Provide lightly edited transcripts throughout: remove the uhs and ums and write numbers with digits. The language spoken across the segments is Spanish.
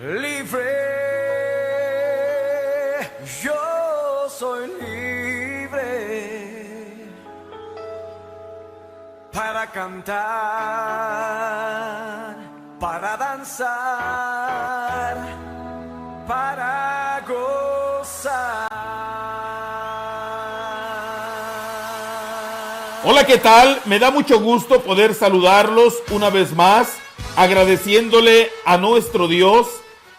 Libre, yo soy libre para cantar, para danzar, para gozar. Hola, ¿qué tal? Me da mucho gusto poder saludarlos una vez más, agradeciéndole a nuestro Dios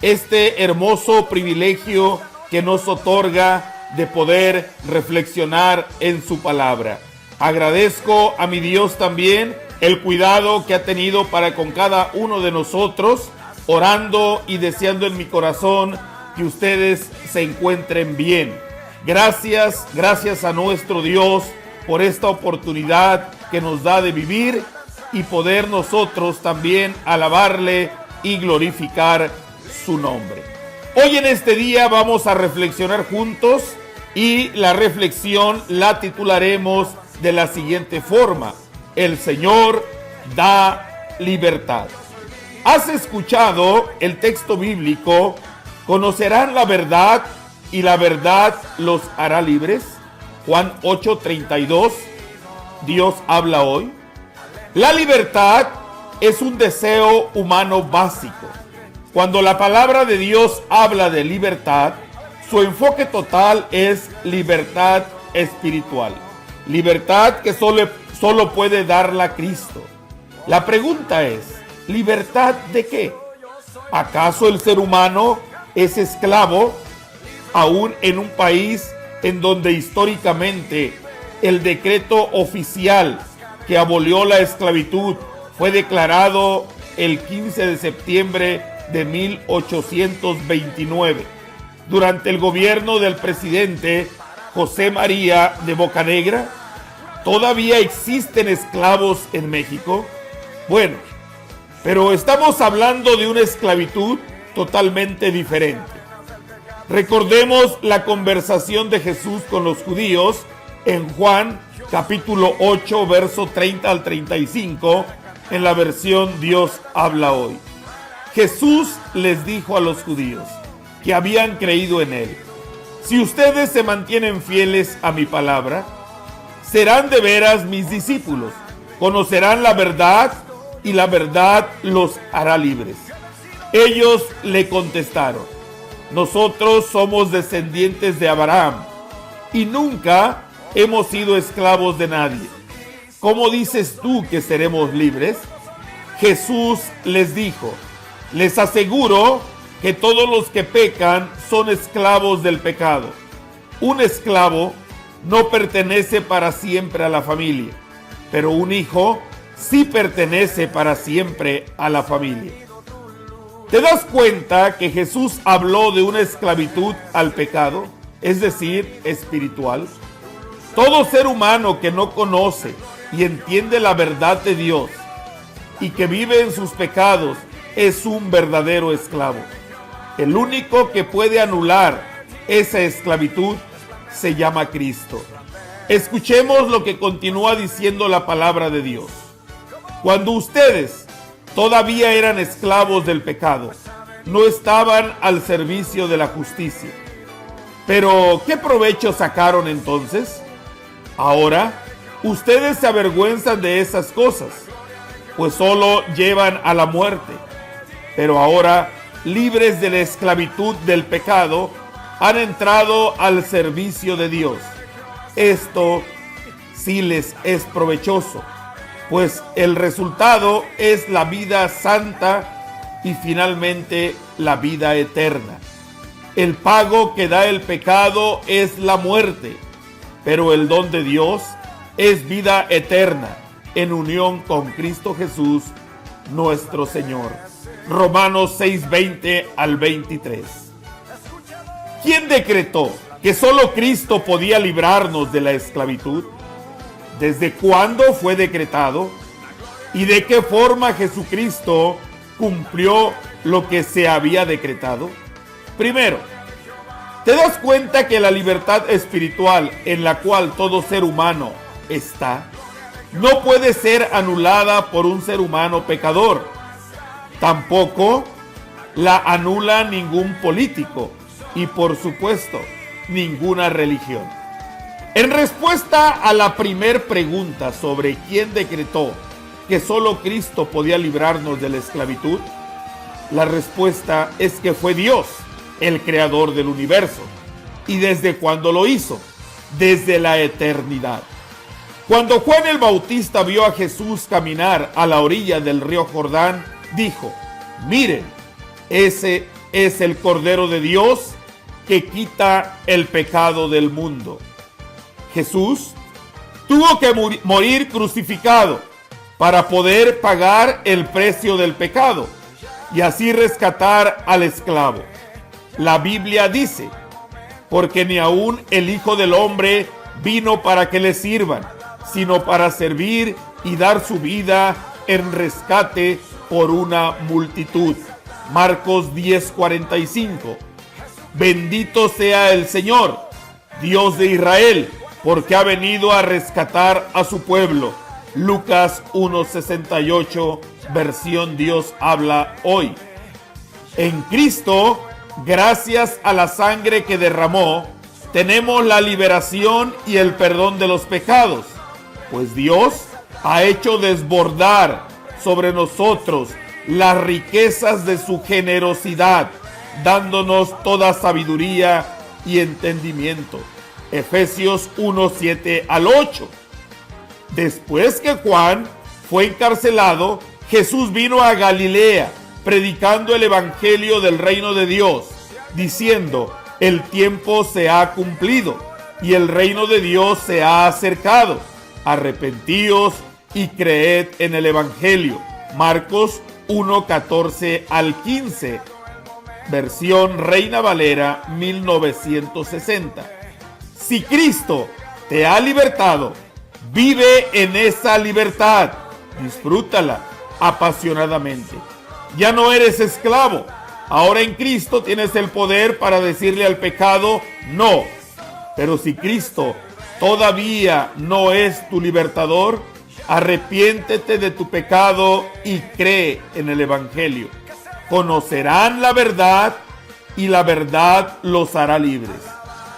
este hermoso privilegio que nos otorga de poder reflexionar en su palabra. Agradezco a mi Dios también el cuidado que ha tenido para con cada uno de nosotros, orando y deseando en mi corazón que ustedes se encuentren bien. Gracias a nuestro Dios por esta oportunidad que nos da de vivir y poder nosotros también alabarle y glorificar su nombre. Hoy en este día vamos a reflexionar juntos y la reflexión la titularemos de la siguiente forma: el Señor da libertad. ¿Has escuchado el texto bíblico? ¿Conocerán la verdad y la verdad los hará libres? Juan 8:32. Dios habla hoy. La libertad es un deseo humano básico. Cuando la palabra de Dios habla de libertad, su enfoque total es libertad espiritual. Libertad que solo puede darla Cristo. La pregunta es, ¿libertad de qué? ¿Acaso el ser humano es esclavo aún en un país en donde históricamente el decreto oficial que abolió la esclavitud fue declarado el 15 de septiembre de 1829 durante el gobierno del presidente José María de Bocanegra? ¿Todavía existen esclavos en México? Bueno, pero estamos hablando de una esclavitud totalmente diferente. Recordemos la conversación de Jesús con los judíos en Juan capítulo 8, verso 30 al 35, en la versión Dios habla hoy. Jesús les dijo a los judíos que habían creído en él: si ustedes se mantienen fieles a mi palabra, serán de veras mis discípulos, conocerán la verdad y la verdad los hará libres. Ellos le contestaron: nosotros somos descendientes de Abraham y nunca hemos sido esclavos de nadie. ¿Cómo dices tú que seremos libres? Jesús les dijo: les aseguro que todos los que pecan son esclavos del pecado. Un esclavo no pertenece para siempre a la familia, pero un hijo sí pertenece para siempre a la familia. ¿Te das cuenta que Jesús habló de una esclavitud al pecado, es decir, espiritual? Todo ser humano que no conoce y entiende la verdad de Dios y que vive en sus pecados es un verdadero esclavo. El único que puede anular esa esclavitud se llama Cristo. Escuchemos lo que continúa diciendo la palabra de Dios. Cuando ustedes todavía eran esclavos del pecado, no estaban al servicio de la justicia. Pero, ¿qué provecho sacaron entonces? Ahora, ustedes se avergüenzan de esas cosas, pues solo llevan a la muerte. Pero ahora, libres de la esclavitud del pecado, han entrado al servicio de Dios. Esto sí les es provechoso, pues el resultado es la vida santa y finalmente la vida eterna. El pago que da el pecado es la muerte, pero el don de Dios es vida eterna en unión con Cristo Jesús, nuestro Señor. Romanos 6:20 al 23. ¿Quién decretó que solo Cristo podía librarnos de la esclavitud? ¿Desde cuándo fue decretado? ¿Y de qué forma Jesucristo cumplió lo que se había decretado? Primero, ¿te das cuenta que la libertad espiritual en la cual todo ser humano está no puede ser anulada por un ser humano pecador? Tampoco la anula ningún político y, por supuesto, ninguna religión. En respuesta a la primer pregunta sobre quién decretó que solo Cristo podía librarnos de la esclavitud, la respuesta es que fue Dios, el creador del universo. ¿Y desde cuándo lo hizo? Desde la eternidad. Cuando Juan el Bautista vio a Jesús caminar a la orilla del río Jordán, dijo: miren, ese es el Cordero de Dios que quita el pecado del mundo. Jesús tuvo que morir crucificado para poder pagar el precio del pecado y así rescatar al esclavo. La Biblia dice: porque ni aun el Hijo del Hombre vino para que le sirvan, sino para servir y dar su vida en rescate por una multitud. Marcos 10:45. Bendito sea el Señor, Dios de Israel, porque ha venido a rescatar a su pueblo. Lucas 1:68, versión Dios habla hoy. En Cristo, gracias a la sangre que derramó, tenemos la liberación y el perdón de los pecados, pues Dios ha hecho desbordar sobre nosotros las riquezas de su generosidad, dándonos toda sabiduría y entendimiento. Efesios 1:7 al 8. Después que Juan fue encarcelado, Jesús vino a Galilea, predicando el evangelio del reino de Dios, diciendo: el tiempo se ha cumplido y el reino de Dios se ha acercado. Arrepentíos y creed en el evangelio. Marcos 1:14 al 15, versión Reina Valera 1960. Si Cristo te ha libertado, vive en esa libertad, disfrútala apasionadamente. Ya no eres esclavo. Ahora en Cristo tienes el poder para decirle al pecado no. Pero si Cristo todavía no es tu libertador, arrepiéntete de tu pecado y cree en el evangelio. Conocerán la verdad y la verdad los hará libres.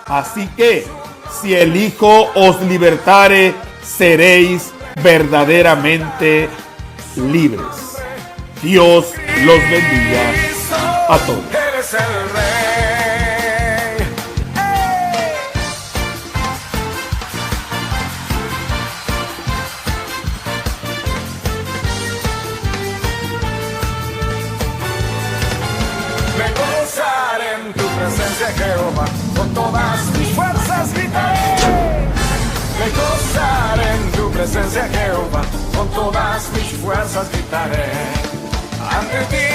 Así que, si el Hijo os libertare, seréis verdaderamente libres. Dios los bendiga a todos. Eres el rey. Me gozaré en tu presencia, Jehová, con todas mis fuerzas gritaré. Me gozaré en tu presencia, Jehová, con todas mis fuerzas gritaré. Ante ti